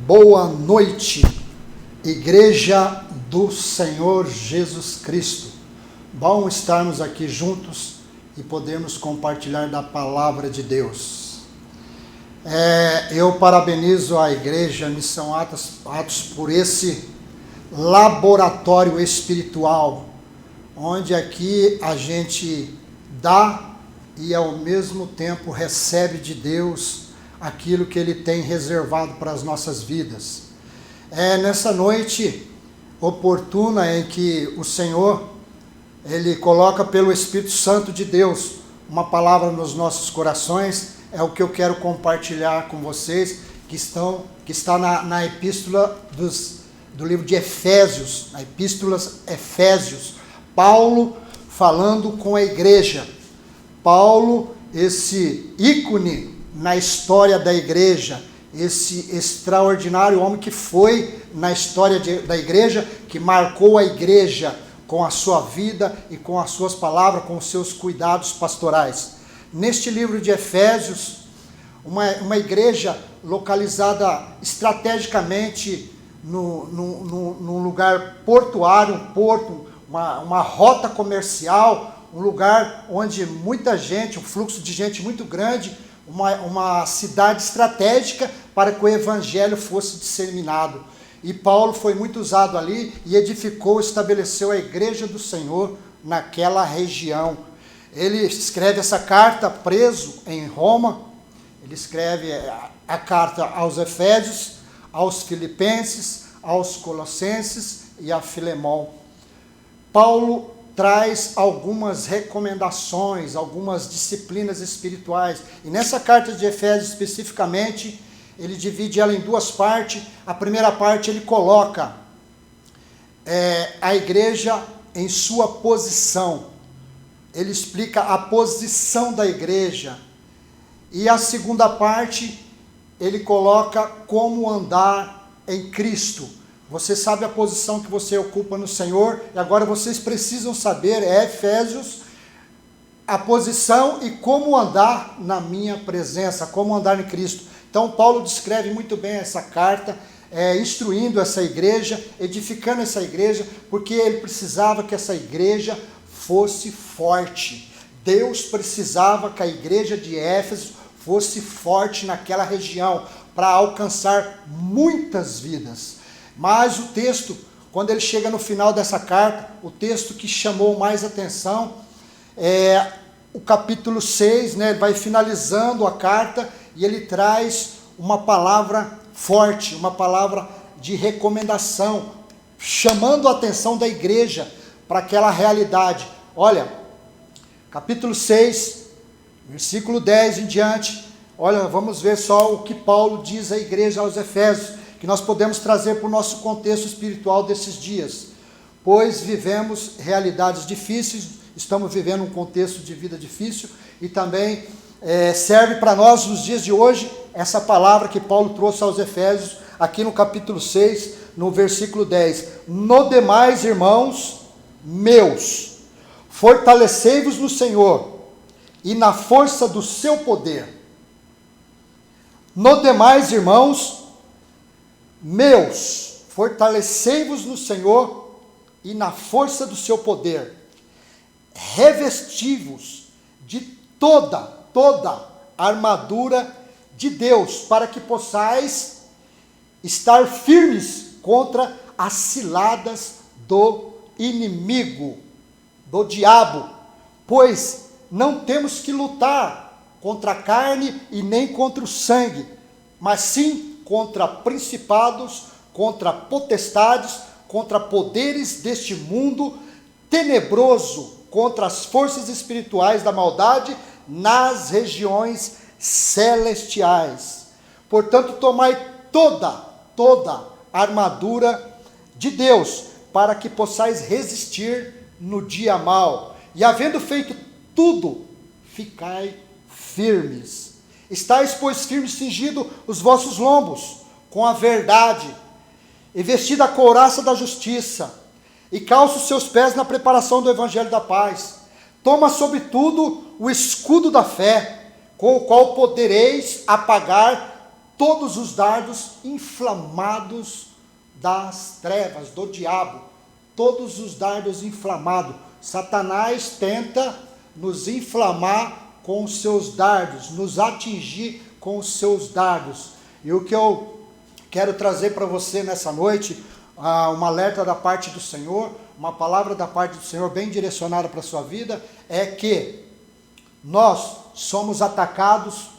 Boa noite, Igreja do Senhor Jesus Cristo. Bom estarmos aqui juntos e podermos compartilhar da palavra de Deus. Eu parabenizo a Igreja Missão Atos por esse laboratório espiritual, onde aqui a gente dá e ao mesmo tempo recebe de Deus aquilo que Ele tem reservado para as nossas vidas. Nessa noite oportuna em que o Senhor, Ele coloca pelo Espírito Santo de Deus uma palavra nos nossos corações, é o que eu quero compartilhar com vocês, que está na epístola do livro de Efésios, na epístola Efésios, Paulo falando com a igreja. Paulo, esse ícone na história da igreja, esse extraordinário homem que foi na história da igreja, que marcou a igreja com a sua vida e com as suas palavras, com os seus cuidados pastorais. Neste livro de Efésios, uma igreja localizada estrategicamente num lugar portuário, um porto, uma rota comercial, um lugar onde muita gente, um fluxo de gente muito grande, uma cidade estratégica para que o evangelho fosse disseminado. E Paulo foi muito usado ali e edificou, estabeleceu a igreja do Senhor naquela região. Ele escreve essa carta preso em Roma, ele escreve a carta aos Efésios, aos Filipenses, aos Colossenses e a Filemão. Paulo traz algumas recomendações, algumas disciplinas espirituais. E nessa carta de Efésios especificamente, ele divide ela em duas partes. A primeira parte ele coloca a igreja em sua posição. Ele explica a posição da igreja. E a segunda parte ele coloca como andar em Cristo. Você sabe a posição que você ocupa no Senhor, e agora vocês precisam saber, Efésios, a posição e como andar na minha presença, como andar em Cristo. Então Paulo descreve muito bem essa carta, instruindo essa igreja, edificando essa igreja, porque ele precisava que essa igreja fosse forte. Deus precisava que a igreja de Éfeso fosse forte naquela região, para alcançar muitas vidas. Mas o texto, quando ele chega no final dessa carta, o texto que chamou mais atenção é o capítulo 6, né? Ele vai finalizando a carta e ele traz uma palavra forte, uma palavra de recomendação, chamando a atenção da igreja para aquela realidade. Olha, capítulo 6, versículo 10 em diante, olha, vamos ver só o que Paulo diz à igreja aos Efésios, que nós podemos trazer para o nosso contexto espiritual desses dias. Pois vivemos realidades difíceis, estamos vivendo um contexto de vida difícil, e também serve para nós nos dias de hoje essa palavra que Paulo trouxe aos Efésios, aqui no capítulo 6, no versículo 10. No demais, irmãos meus, fortalecei-vos no Senhor e na força do seu poder. No demais, irmãos meus, fortalecei-vos no Senhor e na força do seu poder. Revesti-vos de toda a armadura de Deus, para que possais estar firmes contra as ciladas do inimigo, do diabo. Pois não temos que lutar contra a carne e nem contra o sangue, mas sim contra principados, contra potestades, contra poderes deste mundo tenebroso, contra as forças espirituais da maldade nas regiões celestiais. Portanto, tomai toda a armadura de Deus, para que possais resistir no dia mau. E havendo feito tudo, ficai firmes. Estais, pois, firmes, cingido os vossos lombos com a verdade, e vestida a couraça da justiça, e calça os seus pés na preparação do evangelho da paz. Toma, sobretudo, o escudo da fé, com o qual podereis apagar todos os dardos inflamados das trevas, do diabo. Todos os dardos inflamados. Satanás tenta nos inflamar com os seus dardos, nos atingir com os seus dardos. E o que eu quero trazer para você nessa noite, um alerta da parte do Senhor, uma palavra da parte do Senhor bem direcionada para a sua vida, é que nós somos atacados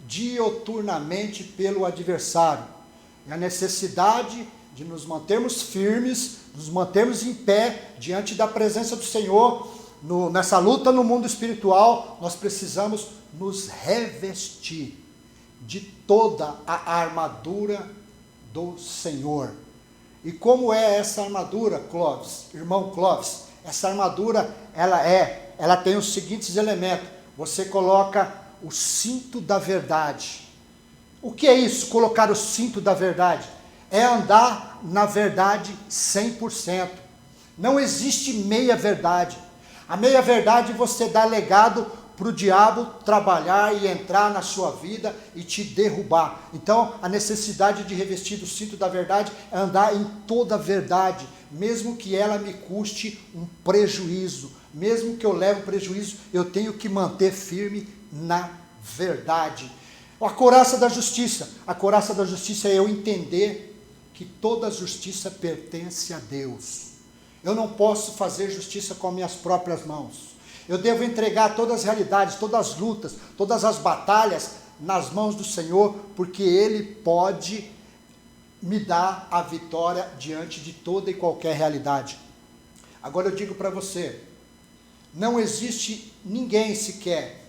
dioturnamente pelo adversário. E a necessidade de nos mantermos firmes, nos mantermos em pé diante da presença do Senhor, nessa luta no mundo espiritual, nós precisamos nos revestir de toda a armadura do Senhor. E como é essa armadura, Clóvis, irmão Clóvis? Essa armadura, ela tem os seguintes elementos. Você coloca o cinto da verdade. O que é isso, colocar o cinto da verdade? É andar na verdade 100%. Não existe meia verdade. A meia verdade você dá legado para o diabo trabalhar e entrar na sua vida e te derrubar. Então, a necessidade de revestir do cinto da verdade é andar em toda a verdade, mesmo que ela me custe um prejuízo, mesmo que eu leve prejuízo, eu tenho que manter firme na verdade. A couraça da justiça. A couraça da justiça é eu entender que toda justiça pertence a Deus. Eu não posso fazer justiça com minhas próprias mãos. Eu devo entregar todas as realidades, todas as lutas, todas as batalhas nas mãos do Senhor, porque Ele pode me dar a vitória diante de toda e qualquer realidade. Agora eu digo para você, não existe ninguém sequer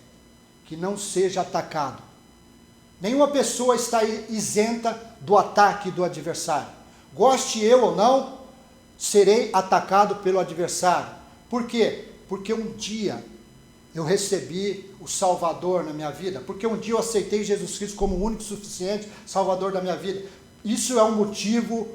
que não seja atacado. Nenhuma pessoa está isenta do ataque do adversário. Goste eu ou não, serei atacado pelo adversário. Por quê? Porque um dia eu recebi o Salvador na minha vida, porque um dia eu aceitei Jesus Cristo como o único e suficiente Salvador da minha vida. Isso é um motivo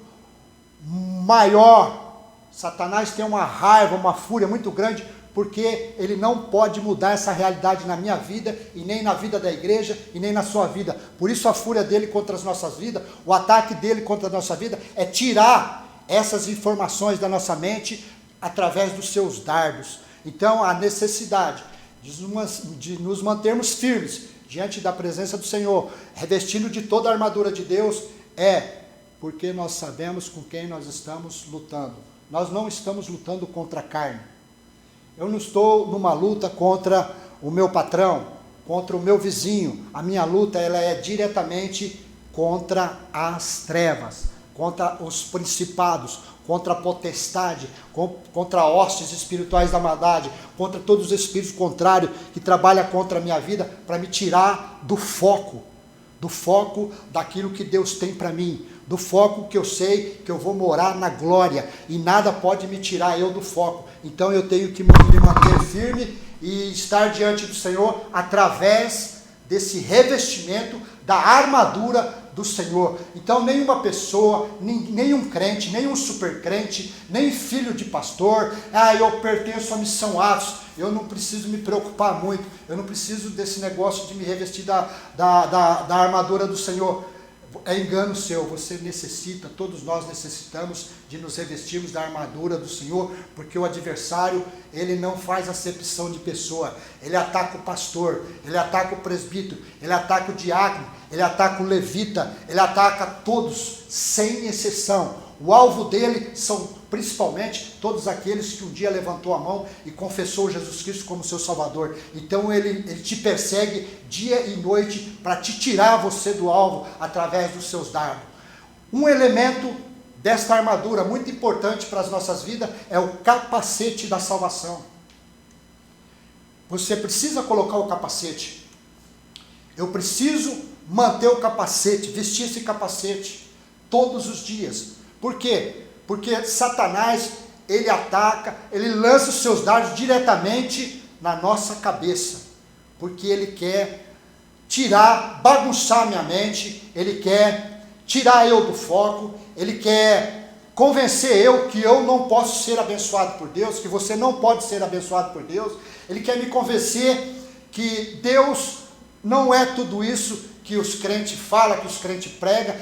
maior. Satanás tem uma raiva, uma fúria muito grande, porque ele não pode mudar essa realidade na minha vida, e nem na vida da igreja, e nem na sua vida. Por isso a fúria dele contra as nossas vidas, o ataque dele contra a nossa vida, é tirar essas informações da nossa mente através dos seus dardos. Então, a necessidade de nos mantermos firmes diante da presença do Senhor, revestindo de toda a armadura de Deus, é porque nós sabemos com quem nós estamos lutando. Nós não estamos lutando contra a carne. Eu não estou numa luta contra o meu patrão, contra o meu vizinho. A minha luta ela é diretamente contra as trevas, contra os principados, contra a potestade, contra hostes espirituais da maldade, contra todos os espíritos contrários que trabalham contra a minha vida para me tirar do foco daquilo que Deus tem para mim, do foco que eu sei que eu vou morar na glória e nada pode me tirar eu do foco. Então eu tenho que me manter firme e estar diante do Senhor através desse revestimento da armadura do Senhor. Então nenhuma pessoa, nenhum crente, nenhum super crente, nem filho de pastor, eu pertenço à missão Atos, eu não preciso me preocupar muito, eu não preciso desse negócio de me revestir da armadura do Senhor. É engano seu, você necessita, todos nós necessitamos de nos revestirmos da armadura do Senhor, porque o adversário, ele não faz acepção de pessoa, ele ataca o pastor, ele ataca o presbítero, ele ataca o diácono, ele ataca o levita, ele ataca todos, sem exceção. O alvo dele são principalmente todos aqueles que um dia levantou a mão e confessou Jesus Cristo como seu Salvador. Então ele te persegue dia e noite para te tirar você do alvo através dos seus dardos. Um elemento desta armadura muito importante para as nossas vidas é o capacete da salvação. Você precisa colocar o capacete. Eu preciso manter o capacete, vestir esse capacete todos os dias. Por quê? Porque Satanás, ele ataca, ele lança os seus dardos diretamente na nossa cabeça, porque ele quer tirar, bagunçar minha mente, ele quer tirar eu do foco, ele quer convencer eu que eu não posso ser abençoado por Deus, que você não pode ser abençoado por Deus, ele quer me convencer que Deus não é tudo isso, que os crentes falam, que os crentes pregam,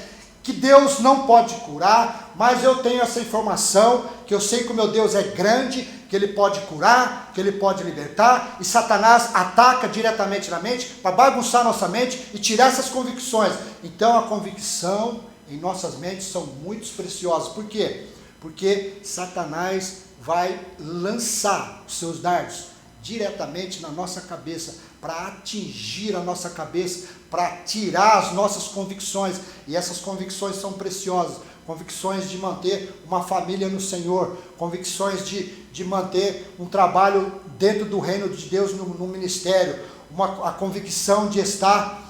que Deus não pode curar, mas eu tenho essa informação, que eu sei que o meu Deus é grande, que Ele pode curar, que Ele pode libertar, e Satanás ataca diretamente na mente, para bagunçar nossa mente e tirar essas convicções. Então a convicção em nossas mentes são muito preciosas. Por quê? Porque Satanás vai lançar os seus dardos diretamente na nossa cabeça, para atingir a nossa cabeça, para tirar as nossas convicções, e essas convicções são preciosas, convicções de manter uma família no Senhor, convicções de manter um trabalho dentro do reino de Deus no ministério, a convicção de estar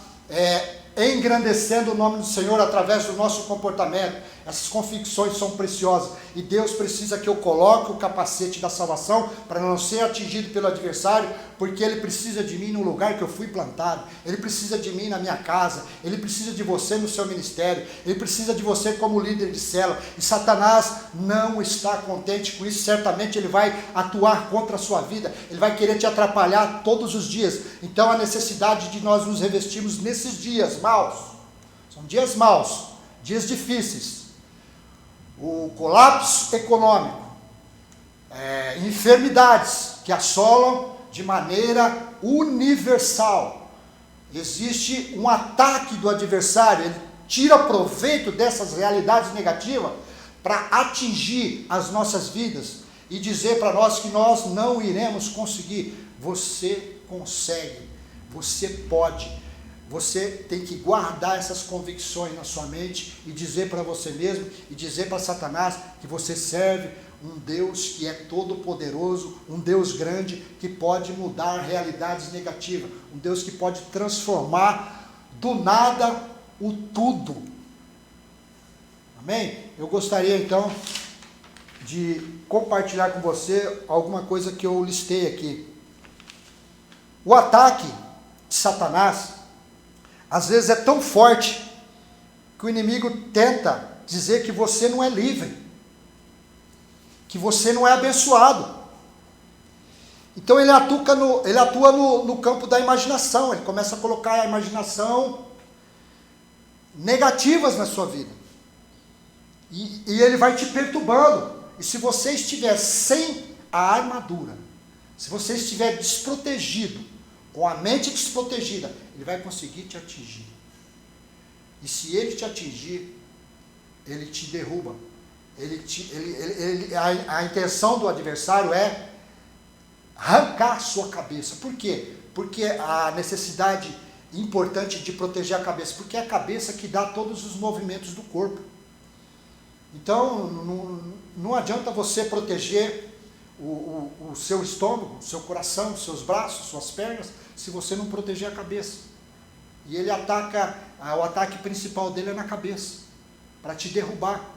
engrandecendo o nome do Senhor através do nosso comportamento. Essas convicções são preciosas, e Deus precisa que eu coloque o capacete da salvação para não ser atingido pelo adversário, porque Ele precisa de mim no lugar que eu fui plantado, Ele precisa de mim na minha casa, Ele precisa de você no seu ministério, Ele precisa de você como líder de célula, e Satanás não está contente com isso. Certamente ele vai atuar contra a sua vida, ele vai querer te atrapalhar todos os dias. Então a necessidade de nós nos revestirmos nesses dias maus, são dias maus, dias difíceis, o colapso econômico, enfermidades que assolam de maneira universal. Existe um ataque do adversário, ele tira proveito dessas realidades negativas para atingir as nossas vidas e dizer para nós que nós não iremos conseguir. Você consegue, você pode. Você tem que guardar essas convicções na sua mente e dizer para você mesmo e dizer para Satanás que você serve um Deus que é todo poderoso, um Deus grande que pode mudar realidades negativas, um Deus que pode transformar do nada o tudo. Amém? Eu gostaria então de compartilhar com você alguma coisa que eu listei aqui. O ataque de Satanás às vezes é tão forte que o inimigo tenta dizer que você não é livre, que você não é abençoado. Então ele atua no campo da imaginação, ele começa a colocar a imaginação negativas na sua vida. E ele vai te perturbando. E se você estiver sem a armadura, se você estiver desprotegido, com a mente desprotegida, ele vai conseguir te atingir. E se ele te atingir, ele te derruba. A intenção do adversário é arrancar a sua cabeça. Por quê? Porque a necessidade importante de proteger a cabeça, porque é a cabeça que dá todos os movimentos do corpo. Então, não adianta você proteger o seu estômago, o seu coração, os seus braços, suas pernas, se você não proteger a cabeça. E ele ataca, o ataque principal dele é na cabeça, para te derrubar.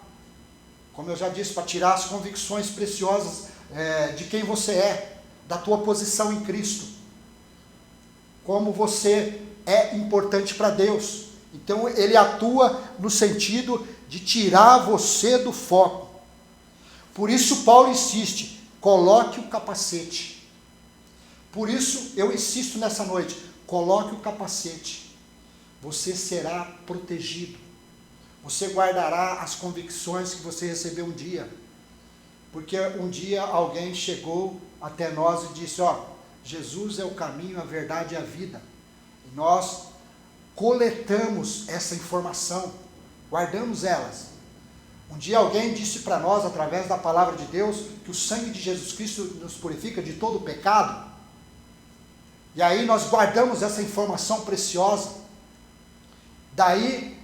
Como eu já disse, para tirar as convicções preciosas de quem você é, da tua posição em Cristo. Como você é importante para Deus. Então ele atua no sentido de tirar você do foco. Por isso Paulo insiste, coloque o capacete. Por isso eu insisto nessa noite, coloque o capacete. Você será protegido. Você guardará as convicções que você recebeu um dia. Porque um dia alguém chegou até nós e disse, Jesus é o caminho, a verdade e a vida. E nós coletamos essa informação, guardamos elas. Um dia alguém disse para nós, através da palavra de Deus, que o sangue de Jesus Cristo nos purifica de todo o pecado. E aí nós guardamos essa informação preciosa. Daí,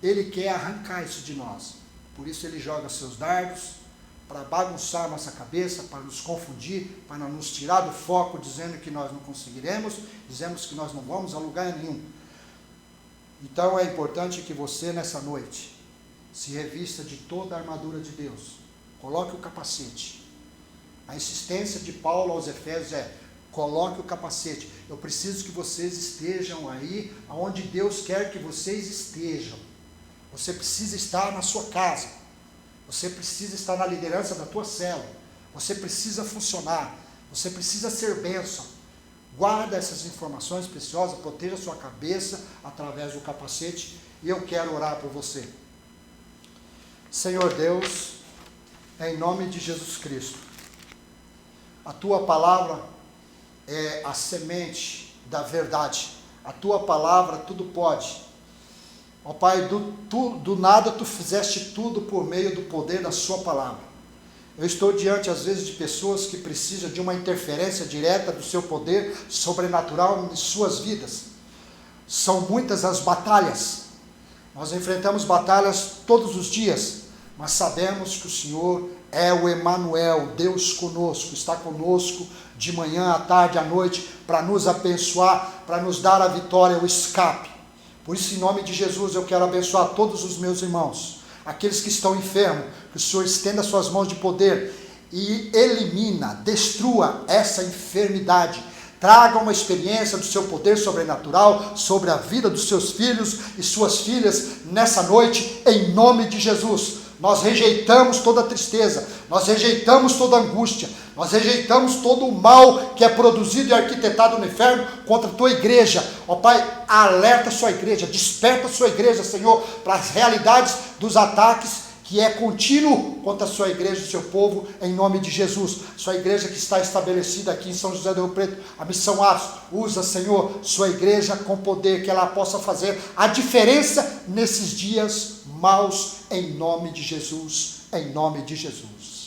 ele quer arrancar isso de nós. Por isso ele joga seus dardos, para bagunçar a nossa cabeça, para nos confundir, para nos tirar do foco, dizendo que nós não conseguiremos, dizemos que nós não vamos a lugar nenhum. Então é importante que você, nessa noite, se revista de toda a armadura de Deus. Coloque o capacete. A insistência de Paulo aos Efésios é, coloque o capacete. Eu preciso que vocês estejam aí, onde Deus quer que vocês estejam. Você precisa estar na sua casa. Você precisa estar na liderança da tua célula. Você precisa funcionar. Você precisa ser bênção. Guarda essas informações preciosas, proteja a sua cabeça através do capacete, e eu quero orar por você. Senhor Deus, em nome de Jesus Cristo, a tua palavra é a semente da verdade. A tua palavra tudo pode. Ó Pai, do nada tu fizeste tudo por meio do poder da sua palavra. Eu estou diante às vezes de pessoas que precisam de uma interferência direta do seu poder sobrenatural em suas vidas. São muitas as batalhas. Nós enfrentamos batalhas todos os dias, mas sabemos que o Senhor é o Emanuel, Deus conosco, está conosco de manhã, à tarde, à noite, para nos abençoar, para nos dar a vitória, o escape. Por isso, em nome de Jesus, eu quero abençoar todos os meus irmãos, aqueles que estão enfermos, que o Senhor estenda suas mãos de poder e elimina, destrua essa enfermidade. Traga uma experiência do seu poder sobrenatural sobre a vida dos seus filhos e suas filhas nessa noite, em nome de Jesus. Nós rejeitamos toda tristeza, nós rejeitamos toda angústia, nós rejeitamos todo o mal que é produzido e arquitetado no inferno contra a tua igreja. Ó Pai, alerta a sua igreja, desperta a sua igreja, Senhor, para as realidades dos ataques que é contínuo contra a sua igreja e o seu povo, em nome de Jesus. Sua igreja que está estabelecida aqui em São José do Rio Preto, a Missão Atos, usa, Senhor, sua igreja com poder, que ela possa fazer a diferença nesses dias maus, em nome de Jesus, em nome de Jesus.